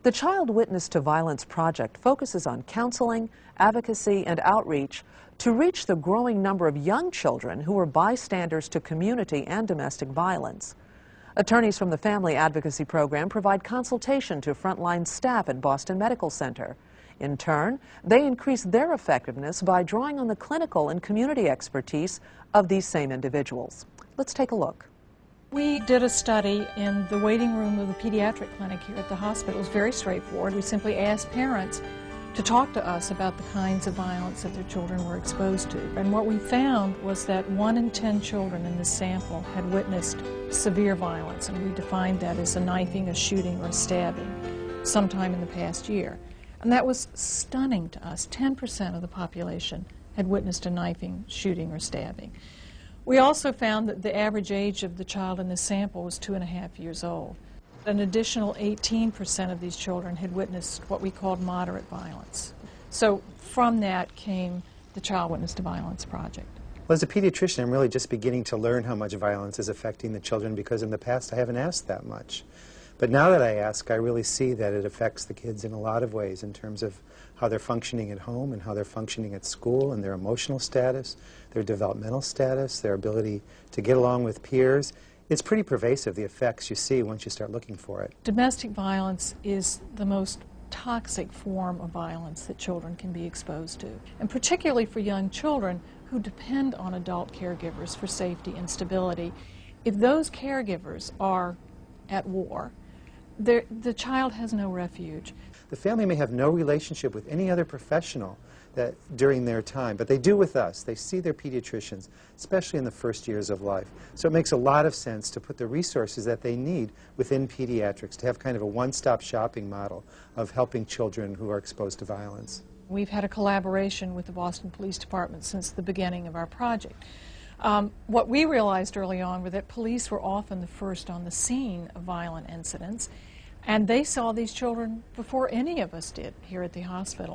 The Child Witness to Violence Project focuses on counseling, advocacy, and outreach to reach the growing number of young children who are bystanders to community and domestic violence. Attorneys from the Family Advocacy Program provide consultation to frontline staff at Boston Medical Center. In turn, they increase their effectiveness by drawing on the clinical and community expertise of these same individuals. Let's take a look. We did a study in the waiting room of the pediatric clinic here at the hospital. It was very straightforward. We simply asked parents to talk to us about the kinds of violence that their children were exposed to. And what we found was that 1 in 10 children in this sample had witnessed severe violence, and we defined that as a knifing, a shooting, or a stabbing sometime in the past year. And that was stunning to us. 10% of the population had witnessed a knifing, shooting, or stabbing. We also found that the average age of the child in this sample was 2.5 years old. An additional 18% of these children had witnessed what we called moderate violence. So from that came the Child Witness to Violence Project. Well, as a pediatrician, I'm really just beginning to learn how much violence is affecting the children, because in the past I haven't asked that much. But now that I ask, I really see that it affects the kids in a lot of ways in terms of how they're functioning at home and how they're functioning at school, and their emotional status, their developmental status, their ability to get along with peers. It's pretty pervasive, the effects you see once you start looking for it. Domestic violence is the most toxic form of violence that children can be exposed to, and particularly for young children who depend on adult caregivers for safety and stability. If those caregivers are at war, the child has no refuge. The family may have no relationship with any other professional during their time, but they do with us. They see their pediatricians, especially in the first years of life. So it makes a lot of sense to put the resources that they need within pediatrics, to have kind of a one-stop shopping model of helping children who are exposed to violence. We've had a collaboration with the Boston Police Department since the beginning of our project. What we realized early on was that police were often the first on the scene of violent incidents, and they saw these children before any of us did here at the hospital.